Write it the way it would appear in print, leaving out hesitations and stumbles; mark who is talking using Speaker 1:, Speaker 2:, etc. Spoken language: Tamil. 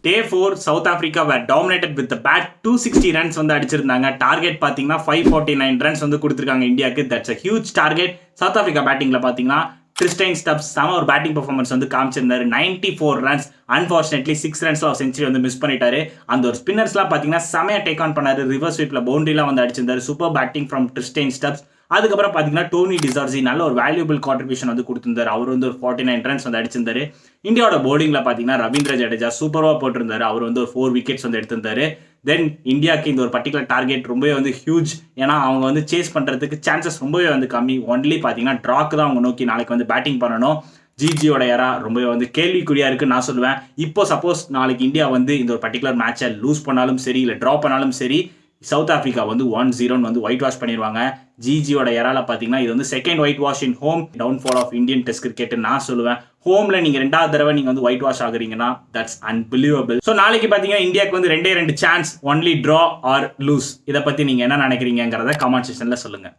Speaker 1: Day 4 South Africa were dominated with bat 260 runs வந்து அடிச்சிருந்தாங்க. டார்கெட் பார்த்தீங்கன்னா 549 ரன்ஸ் வந்து கொடுத்துருக்காங்க இந்தியாவுக்கு. That's a huge target. South Africa பேட்டிங்கில் பார்த்தீங்கன்னா ட்ரிஸ்டைன் ஸ்டப்ஸ் செம ஒரு பேட்டிங் பர்ஃபார்மன்ஸ் வந்து காமிச்சிருந்தாரு. 94 ரன்ஸ். அன்ஃபார்ச்சுனேட்லி 6 ரன்ஸ்ல ஒரு செஞ்சுரி வந்து மிஸ் பண்ணிட்டாரு. அந்த ஒரு ஸ்பின்னர்ஸ்லாம் பார்த்தீங்கன்னா செமையா டேக் ஆன் பண்ணாரு. ரிவர்ஸ் ஸ்வீப்ல பவுண்டரிலாம் வந்து அடிச்சிருந்தாரு. Super batting from Tristan Stubbs. அதுக்கப்புறம் பார்த்தீங்கன்னா டோனி டிசார்ஜி நல்ல ஒரு வேல்யூபிள் கான்ட்ரிபியூஷன் வந்து கொடுத்திருந்தாரு. அவர் வந்து ஒரு 49 ரன்ஸ் வந்து அடிச்சிருந்தாரு. இந்தியாவோட போர்டிங்கில் பார்த்தீங்கன்னா ரவீந்திர ஜடேஜா சூப்பராக போட்டிருந்தாரு. அவர் வந்து ஒரு 4 விக்கெட்ஸ் வந்து எடுத்திருந்தாரு. தென் இந்தியாவுக்கு இந்த ஒரு பர்டிகுலர் டார்கெட் ரொம்பவே வந்து ஹியூஜ். ஏன்னா அவங்க வந்து சேஸ் பண்ணுறதுக்கு சான்சஸ் ரொம்பவே வந்து கம்மி. ஒன்லி பார்த்தீங்கன்னா ட்ராக்கு தான் அவங்க நோக்கி நாளைக்கு வந்து பேட்டிங் பண்ணணும். ஜிஜியோட எரா ரொம்பவே வந்து கேள்விக்குறியா இருக்குன்னு நான் சொல்லுவேன். இப்போ சப்போஸ் நாளைக்கு இந்தியா வந்து இந்த ஒரு பர்டிகுலர் மேட்சை லூஸ் பண்ணாலும் சரி இல்லை ட்ரா பண்ணாலும் சரி, சவுத் ஆஃப்ரிக்கா வந்து 1-0 வந்து ஒயிட் வாஷ் பண்ணிடுவாங்க. ஜிஜியோட எரால பார்த்தீங்கன்னா இது வந்து second whitewash in home. Downfall of Indian test cricket நான் சொல்லுவேன். ஹோம்ல நீங்க 2வது தடவை நீங்க வந்து ஒயிட் வாஷ் ஆகுறீங்கன்னா தட்ஸ் அன்பிலீவபிள். ஸோ நாளைக்கு பார்த்தீங்கன்னா இந்தியாவுக்கு வந்து 2 chance, only draw or lose. இதை பத்தி நீங்க என்ன நினைக்கிறீங்கிறத கமெண்ட் செக்ஷன்ல சொல்லுங்க.